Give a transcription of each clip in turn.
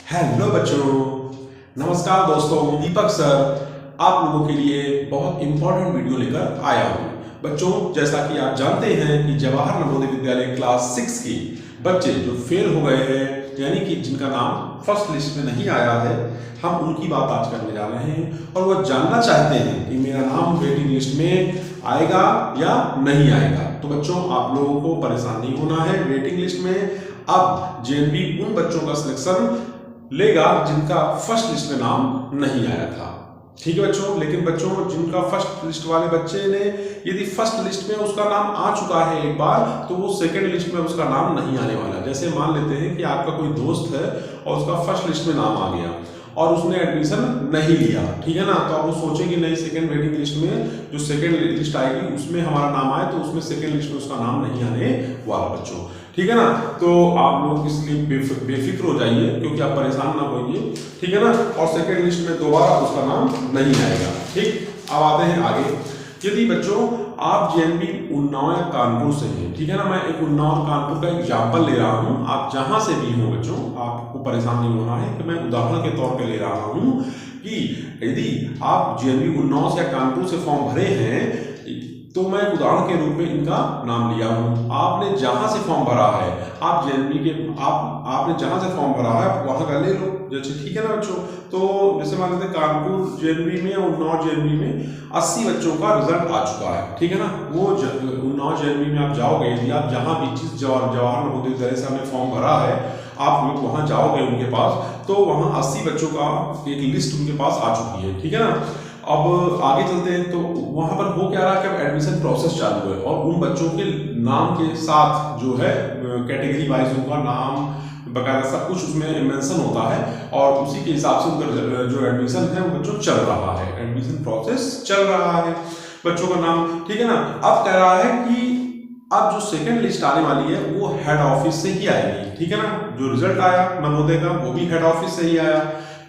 Hello बच्चों, नमस्कार दोस्तों। दीपक सर आप लोगों के लिए बहुत इंपॉर्टेंट वीडियो लेकर आया हूँ। बच्चों, जैसा कि आप जानते हैं कि जवाहर नवोदय विद्यालय क्लास 6 की बच्चे जो फेल हो गए हैं, यानी कि जिनका नाम फर्स्ट लिस्ट में नहीं आया है, हम उनकी बात आज करने जा रहे हैं और वो जानना चाहते हैं कि मेरा नाम वेटिंग लिस्ट में आएगा या नहीं आएगा। तो बच्चों, आप लोगों को परेशान नहीं होना है। वेटिंग लिस्ट में अब जेएनवी उन बच्चों का सिलेक्शन लेगा जिनका फर्स्ट लिस्ट में नाम नहीं आया था। ठीक है बच्चों। लेकिन बच्चों, जिनका फर्स्ट लिस्ट वाले बच्चे ने यदि फर्स्ट लिस्ट में उसका नाम आ चुका है एक बार, तो वो सेकंड लिस्ट में उसका नाम नहीं आने वाला। जैसे मान लेते हैं कि आपका कोई दोस्त है और उसका फर्स्ट लिस्ट में नाम आ गया और उसने एडमिशन नहीं लिया, ठीक है ना, तो अब वो सोचे कि नहीं, सेकंड वेटिंग लिस्ट में जो सेकंड लिस्ट आएगी उसमें हमारा नाम आए, तो उसमें सेकंड लिस्ट में उसका नाम नहीं आने वाला बच्चों, ठीक है ना। तो आप लोग इसलिए बेफिक्र हो जाइए, क्योंकि आप परेशान ना होइए, ठीक है ना। और सेकंड लिस्ट में दोबारा उसका नाम नहीं आएगा। ठीक, अब आते हैं आगे। यदि बच्चों आप जेएनवी उन्नाव या कानपुर से हैं, ठीक है ना, मैं एक उन्नाव कानपुर का एग्जाम्पल ले रहा हूँ, आप जहां से भी हो बच्चों, आपको परेशान नहीं होना है कि मैं उदाहरण के तौर पे ले रहा हूँ कि यदि आप जेएनवी उन्नाव या कानपुर से फॉर्म भरे हैं, तो मैं उदाहरण के रूप में इनका नाम लिया हूँ। आपने जहां से फॉर्म भरा है, आप जेएनवी के आपने जहां से फॉर्म भरा है वहां का ले लो, जैसे, ठीक है ना बच्चों। तो जैसे मान लेते हैं कानपुर जेएनवी में और उन्नाव जेएनवी में 80 बच्चों का रिजल्ट आ चुका है, ठीक है ना। वो उन्नाव जेएनवी में आप जाओगे, यदि आप जहां भी जिस जवाहर नवोदय विद्यालय से आपने फॉर्म भरा है, आप लोग वहां जाओगे उनके पास, तो वहां 80 बच्चों का एक लिस्ट उनके पास आ चुकी है, ठीक है ना। अब आगे चलते हैं, तो वहां पर हो क्या रहा है कि अब एडमिशन प्रोसेस चालू है और उन बच्चों के नाम के साथ जो है कैटेगरी वाइज उनका नाम बकायदा सब कुछ उसमें मेंशन होता है और उसी के हिसाब से उनका जो एडमिशन है वो बच्चों चल रहा है, एडमिशन प्रोसेस चल रहा है बच्चों का नाम, ठीक है ना। अब कह रहा है कि अब जो सेकंड लिस्ट आने वाली है वो हेड ऑफिस से ही आएगी, ठीक है ना। जो रिजल्ट आया नवोदय का वो भी हेड ऑफिस से ही आया।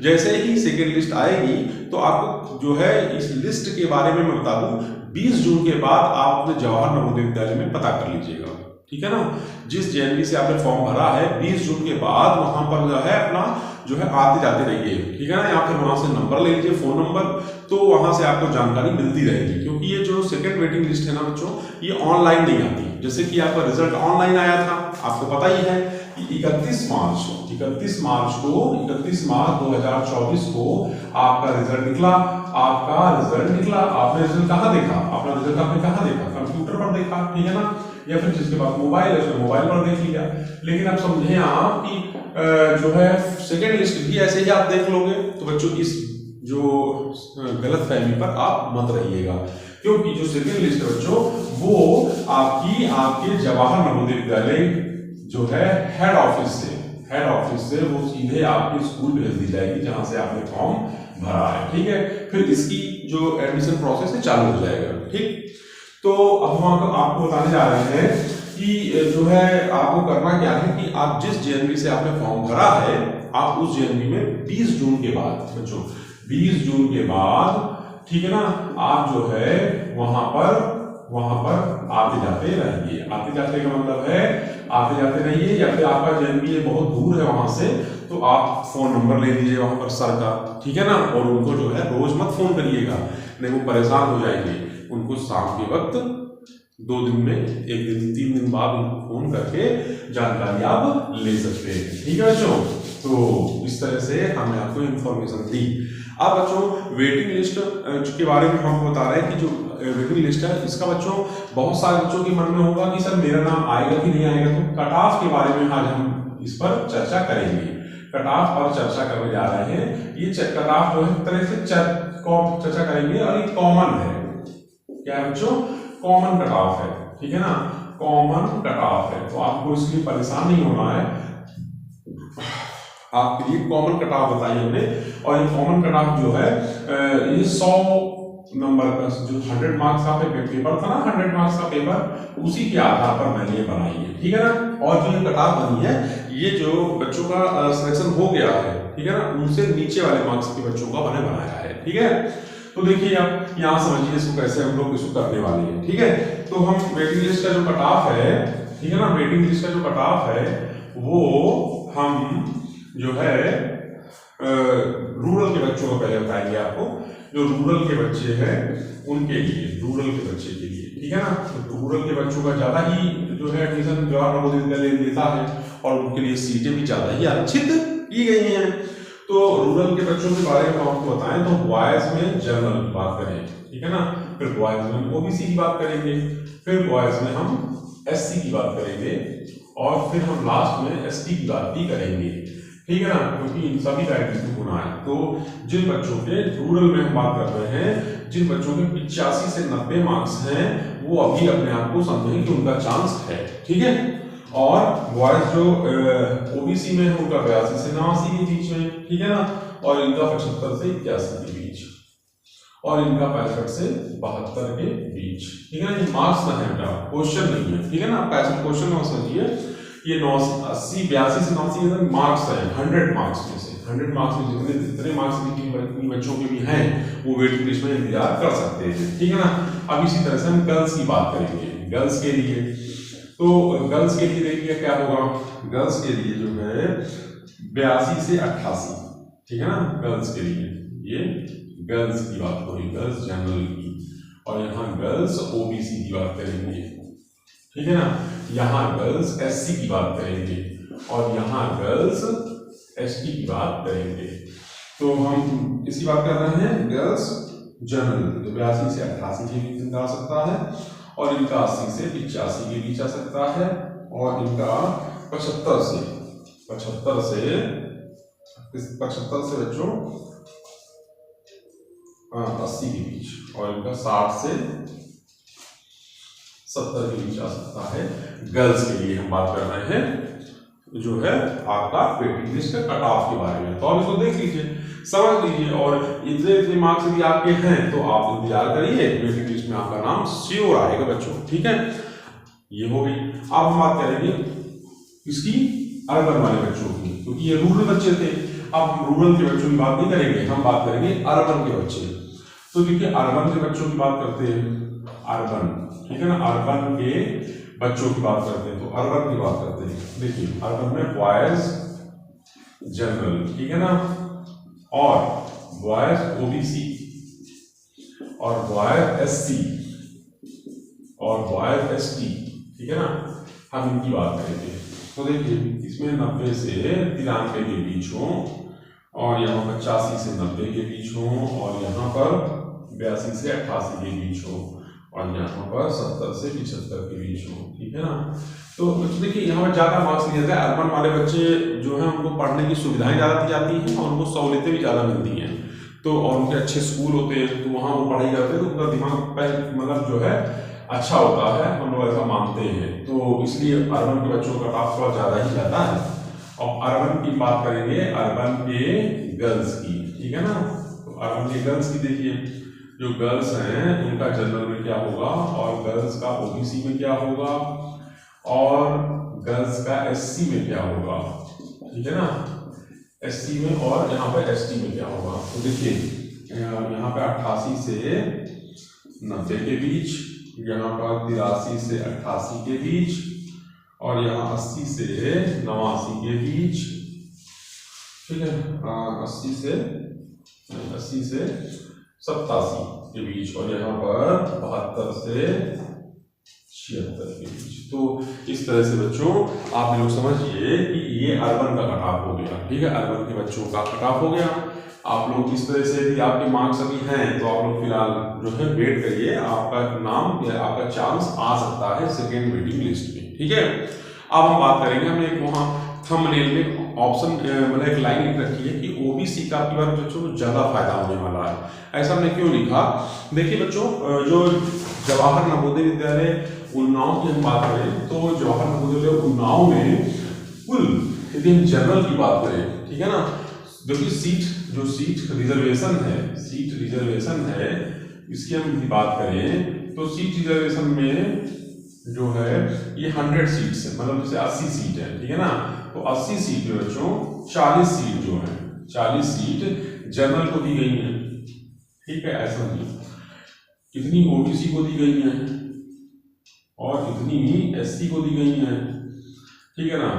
जैसे ही सेकेंड लिस्ट आएगी तो आपको जो है इस लिस्ट के बारे में मैं बता दूं, 20 जून के बाद आप अपने जवाहर नवोदय विद्यालय में पता कर लीजिएगा, ठीक है ना। जिस जेएनवी से आपने फॉर्म भरा है, 20 जून के बाद वहां पर जो है अपना जो है आते जाते रहिए, ठीक है ना, या फिर वहां से नंबर ले लीजिए, फोन नंबर, तो वहां से आपको जानकारी मिलती रहेगी। क्योंकि ये जो सेकंड वेटिंग लिस्ट है ना बच्चों, ये ऑनलाइन नहीं आती। जैसे कि आपका रिजल्ट ऑनलाइन आया था, आपको पता ही है कि 31 मार्च 2024 को आपका रिजल्ट निकला। आपने रिजल्ट कहाँ देखा? अपना रिजल्ट आपने कहाँ देखा? कंप्यूटर पर देखा, ठीक है ना, या फिर जिसके पास मोबाइल है उसने मोबाइल पर देख लिया। लेकिन अब समझे आप कि जो है सेकेंड लिस्ट भी ऐसे ही आप देख लोगे। तो बच्चों, इस जो गलत फहमी पर आप मत रहिएगा, क्योंकि जो सेकेंड लिस्ट है बच्चों, वो आपके जवाहर नवोदय विद्यालय जो है हेड ऑफिस से वो सीधे आपके स्कूल भेज दी जाएगी जहां से आपने फॉर्म भरा है, ठीक है। फिर इसकी जो एडमिशन प्रोसेस है चालू हो जाएगा, ठीक। तो अब हम आपको बताने जा रहे हैं कि जो है आपको करना क्या है कि आप जिस जेएनवी से आपने फॉर्म भरा है, आप उस जेएनवी में 20 जून के बाद बच्चों, 20 जून के बाद, ठीक है ना, आप जो है वहां पर आते जाते रहिए। आते जाते का मतलब है आते जाते रहिए, या फिर आपका जेएनवी बहुत दूर है वहां से, तो आप फोन नंबर ले लीजिए वहां पर सर का, ठीक है ना। और उनको जो है रोज मत फोन करिएगा, नहीं वो परेशान हो जाएंगे। उनको शाम के वक्त 2 दिन में, 1 दिन 3 दिन बाद उनको फोन करके जानकारी आप ले सकते हैं, ठीक है बच्चों। तो इस तरह से हमने आपको इंफॉर्मेशन दी। अब बच्चों, वेटिंग लिस्ट के बारे में हम बता रहे हैं कि जो वेटिंग लिस्ट है, इसका बच्चों बहुत सारे बच्चों के मन में होगा कि सर मेरा नाम आएगा कि नहीं आएगा। तो कट ऑफ के बारे में आज हम इस पर चर्चा करेंगे। कट ऑफ पर चर्चा करने जा रहे हैं। ये कट ऑफ जो है एक तरह से चर्चा करेंगे और ये कॉमन है। क्या है बच्चों? कॉमन कट ऑफ है, ठीक है ना, कॉमन कट ऑफ है। तो आपको इसलिए परेशान नहीं होना है, आपके लिए कॉमन कट ऑफ बताई हमने। और ये कॉमन कट ऑफ जो है ये 100 नंबर का जो 100 मार्क्स का पेपर था ना, 100 मार्क्स का पेपर, उसी के आधार पर मैंने ये बनाई है, ठीक है ना। और जो ये कट ऑफ बनी है, ये जो बच्चों का सिलेक्शन हो गया है, ठीक है ना, उनसे नीचे वाले मार्क्स के बच्चों का मैंने बनाया है, ठीक है। तो देखिए आप यहाँ समझिए इसको कैसे हम लोग इसको करने वाले हैं, ठीक है। तो हम वेटिंग लिस्ट का जो कट ऑफ है, ठीक है ना, वेटिंग लिस्ट का जो कट ऑफ है वो हम जो है रूरल के बच्चों को पहले बताएंगे आपको, जो रूरल के बच्चे हैं उनके लिए, रूरल के बच्चे के लिए, ठीक है ना। तो रूरल के बच्चों का ज़्यादा ही जो है एडमिशन जवाहर नवोदय विद्यालय लेता है और उनके लिए सीटें भी ज़्यादा ही आरक्षित की गई हैं। तो रूरल के बच्चों के बारे में हम आपको बताएं तो बॉयज़ में जनरल की बात करें, ठीक है ना, फिर बॉयज़ में हम ओबीसी की बात करेंगे, फिर बॉयज़ में हम एससी की बात करेंगे और फिर हम लास्ट में एसटी की बात भी करेंगे, ठीक है ना, क्योंकि इन सभी का एडमिशन होना है। तो जिन बच्चों के रूरल में हम बात कर रहे हैं, जिन बच्चों के 85 से 90 मार्क्स हैं, वो अभी अपने आप को समझें कि उनका चांस है, ठीक है। और बॉयज जो ओबीसी में है उनका 82 से 89 के बीच में, ठीक है ना, और इनका 75 से 81 के बीच, और इनका 65 से 72 के बीच, ठीक है ना। ये मार्क्स ना है बेटा, क्वेश्चन नहीं है, ठीक है ना। 65 क्वेश्चन में समझिए, ये 80 82 से 89 मार्क्स है 100 मार्क्स में से, 100 मार्क्स में जितने मार्क्स बच्चों के भी हैं वो वेटिंग लिस्ट में इंतजार कर सकते हैं, ठीक है ना। अब इसी तरह से हम गर्ल्स की बात करेंगे। गर्ल्स के लिए, तो गर्ल्स के लिए देखिए क्या होगा, गर्ल्स के लिए जो है 82 से 88, ठीक है ना। गर्ल्स के लिए ये गर्ल्स की बात हो रही, गर्ल्स जनरल की, और यहाँ गर्ल्स ओबीसी की बात करेंगे, ठीक है ना। यहाँ गर्ल्स एससी की बात करेंगे और यहाँ गर्ल्स एसटी की बात करेंगे। तो हम इसकी बात कर रहे हैं गर्ल्स जनरल, तो 82 से 88 के बीच इनका आ सकता है, और इनका 80 से 85 के बीच आ सकता है, और इनका 75 से बच्चों 80 के बीच, और इनका 60 से 70 के बीच आ सकता है। गर्ल्स के लिए हम बात कर रहे हैं जो है आपका वेटिंग लिस्ट का कट ऑफ के बारे में, तो आप इसको देख लीजिए, समझ लीजिए, और इतने मार्क्स यदि आपके हैं तो आप इंतजार करिए, वेटिंग लिस्ट में आपका नाम श्योर आएगा बच्चों, ठीक है। ये हो गई। अब हम बात करेंगे इसकी अर्बन वाले बच्चों की, क्योंकि ये रूरल बच्चे थे। अब हम रूरल के बच्चों की बात नहीं करेंगे, हम बात करेंगे अर्बन के बच्चे। तो देखिए अर्बन के बच्चों की बात करते हैं, अर्बन, ठीक है ना, अर्बन के बच्चों की बात करते हैं, तो अर्बन की बात करते हैं। देखिए अर्बन में बॉयज जनरल, ठीक है ना, और बॉयज ओबीसी, और बॉयज एससी, और बॉयज एसटी, ठीक है ना, हम इनकी बात करेंगे। तो देखिए इसमें 90 से 93 के बीच हो, और यहाँ 85 से 90 के बीच हो, और यहाँ पर 82 से 88 के बीच हो, और यहाँ पर 70 से 75 के बीच हो, ठीक है ना। तो देखिए यहाँ पर ज़्यादा मार्क्स नहीं जाता है। अर्बन वाले बच्चे जो हैं उनको पढ़ने की सुविधाएं ज़्यादा दी जाती हैं और उनको सहूलियतें भी ज़्यादा मिलती हैं, तो और उनके अच्छे स्कूल होते हैं, तो वहाँ वो पढ़ाई करते हैं, तो उनका दिमाग मतलब जो है अच्छा होता है, हम लोग ऐसा मानते हैं। तो इसलिए अर्बन के बच्चों का पास थोड़ा ज़्यादा ही जाता है। और अर्बन की बात करेंगे, अर्बन के गर्ल्स की, ठीक है ना। तो अर्बन के गर्ल्स की देखिए, जो गर्ल्स हैं उनका जनरल में क्या होगा, और गर्ल्स का ओबीसी में क्या होगा, और गर्ल्स का एससी में क्या होगा, ठीक है ना, एससी में, और यहाँ पर एसटी में क्या होगा। तो देखिए यहाँ पे 88 से 90 के बीच, यहाँ पर 83 से 88 के बीच, और यहाँ 80 से 89 के बीच, ठीक है, 80 से 87 के बीच, और यहाँ पर 72 से 76 के बीच। तो इस तरह से बच्चों आप लोग समझिए कि ये अर्बन का कट ऑफ हो गया, ठीक है, अर्बन के बच्चों का कट ऑफ हो गया। आप लोग इस तरह से यदि आपके मार्क्स अभी हैं तो आप लोग फिलहाल जो है वेट करिए, आपका नाम या आपका चांस आ सकता है सेकेंड वेटिंग लिस्ट में, ठीक है। अब हम बात करेंगे, हमने एक वहाँ थंबनेल में ऑप्शन मतलब एक लाइन लिख रखी है कि ओबीसी का आपकी बार बच्चों को ज़्यादा फायदा होने वाला है। ऐसा हमने क्यों लिखा, देखिए बच्चों, जो जवाहर नवोदय विद्यालय उन्नाव की हम बात करें, तो जवाहर नवोदय विद्यालय उन्नाव में कुल यदि हम जनरल की बात करें, ठीक है ना, देखिए सीट रिजर्वेशन है, इसकी हम बात करें तो सीट रिजर्वेशन में जो है ये 100 सीट्स है, मतलब जैसे 80 सीट है, ठीक है ना। तो 80 सीट में बच्चों 40 सीट जो है, 40 सीट जनरल को दी गई है, ठीक है, ऐसा नहीं, इतनी ओबीसी को दी गई है और इतनी ही एससी को दी गई है, ठीक है ना।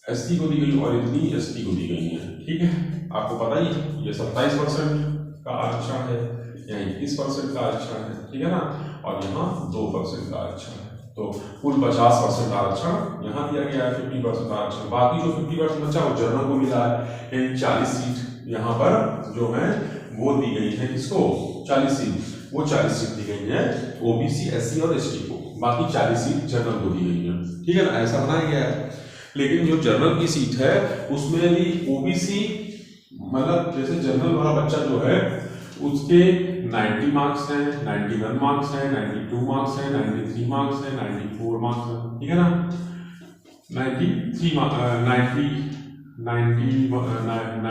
ST को दी गई और इतनी ST को दी गई है। ठीक है, आपको पता ही ये 27% का आरक्षण है, यहाँ 21% का आरक्षण है। ठीक है ना, और यहाँ 2% का आरक्षण है। तो कुल 50% आरक्षण यहाँ दिया गया है, 50% आरक्षण। बाकी जो 50% बचा वो जनरल को मिला है। 40 सीट यहाँ पर जो है वो दी गई है किसको, 40 सीट, वो 40 सीट दी गई है OBC, SC और ST को। बाकी 40 सीट जनरल को दी गई है। ठीक है ना, ऐसा बनाया गया है। लेकिन जो जनरल की सीट है उसमें भी OBC, मतलब जैसे जनरल वाला बच्चा जो है उसके 90 मार्क्स हैं, 91 मार्क्स हैं, 92 मार्क्स हैं, 93 मार्क्स हैं, 94 मार्क्स हैं। ठीक है ना, 93 90 91 है, 92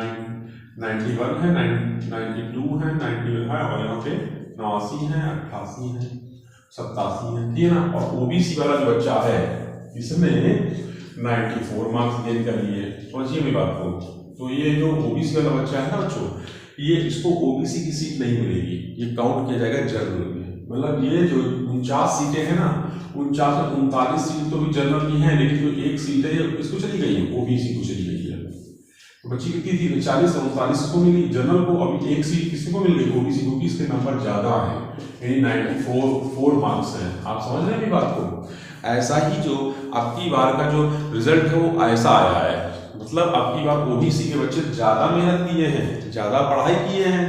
है, 90 है, और यहाँ पे 89 है, 88 है, 87 है। ठीक है ना, और OBC वाला जो बच्चा है इसमें 94 मार्क्स गेन कर लिए। समझिए मेरी बात को। तो ये जो OBC वाला बच्चा है ना बच्चों, ये इसको OBC की सीट नहीं मिलेगी, ये काउंट किया जाएगा जनरल में। मतलब ये जो 49 सीटें हैं ना, 49 में 39 सीट तो भी जनरल की हैं, लेकिन जो एक सीट है ये किसको चली गई है, OBC को चली गई है। तो बच्ची कितनी थी, 40 और 39 को मिली जनरल को, अभी एक सीट किसी को मिल गई, OBC को, इसके नंबर ज्यादा है, यानी 94 मार्क्स हैं। आप समझ रहे हैं मेरी बात को। ऐसा ही जो आपकी बार का जो रिजल्ट है वो ऐसा आया है, मतलब आपकी बार OBC के बच्चे ज्यादा मेहनत किए हैं, ज्यादा पढ़ाई किए हैं,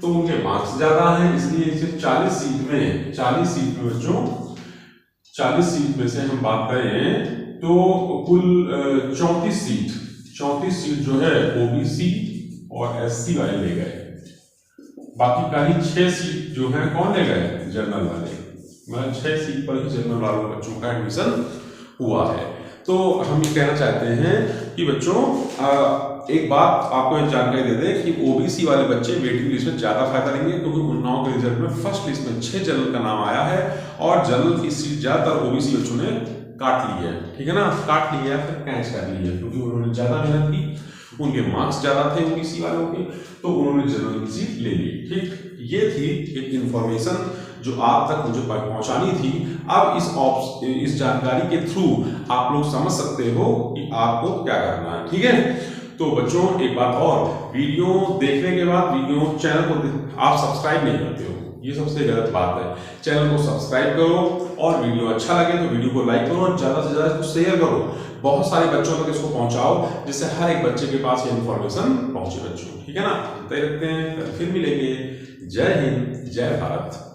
तो उनके मार्क्स ज्यादा हैं, इसलिए सिर्फ 40 सीट में बच्चों 40 सीट में से हम बात करें तो कुल 34 सीट जो है OBC और SC वाले ले गए। बाकी का ही 6 सीट जो है कौन ले गए, जनरल वाले। मतलब 6 सीट पर ही जनरल वाले बच्चों का एडमिशन हुआ है। तो हम ये कहना चाहते हैं कि बच्चों एक बात आपको जानकारी दे दें कि OBC वाले बच्चे वेटिंग लिस्ट में ज्यादा फायदा लेंगे, क्योंकि उन्नाव के रिजल्ट में फर्स्ट लिस्ट में 6 जनरल का नाम आया है और जनरल की सीट ज्यादातर OBC बच्चों ने काट ली है। ठीक है ना, काट ली है, फिर कैच कर ली है, क्योंकि उन्होंने ज्यादा मेहनत की, उनके मार्क्स ज्यादा थे OBC वालों के, तो उन्होंने जनरल की सीट ले ली। ठीक, ये थी एक इंफॉर्मेशन जो आप तक मुझे पहुंचानी थी। अब इस जानकारी के थ्रू आप लोग समझ सकते हो कि आपको क्या करना है। ठीक है, तो बच्चों एक बात और, वीडियो देखने के बाद वीडियो चैनल को आप सब्सक्राइब नहीं करते हो, ये सबसे गलत बात है। चैनल को सब्सक्राइब करो और वीडियो अच्छा लगे तो वीडियो को लाइक करो और ज्यादा से ज्यादा इसको शेयर करो, बहुत सारे बच्चों तक इसको पहुंचाओ, जिससे हर एक बच्चे के पास ये इन्फॉर्मेशन पहुंचे बच्चों। ठीक है ना, देखते हैं, फिर मिलेंगे। जय हिंद, जय भारत।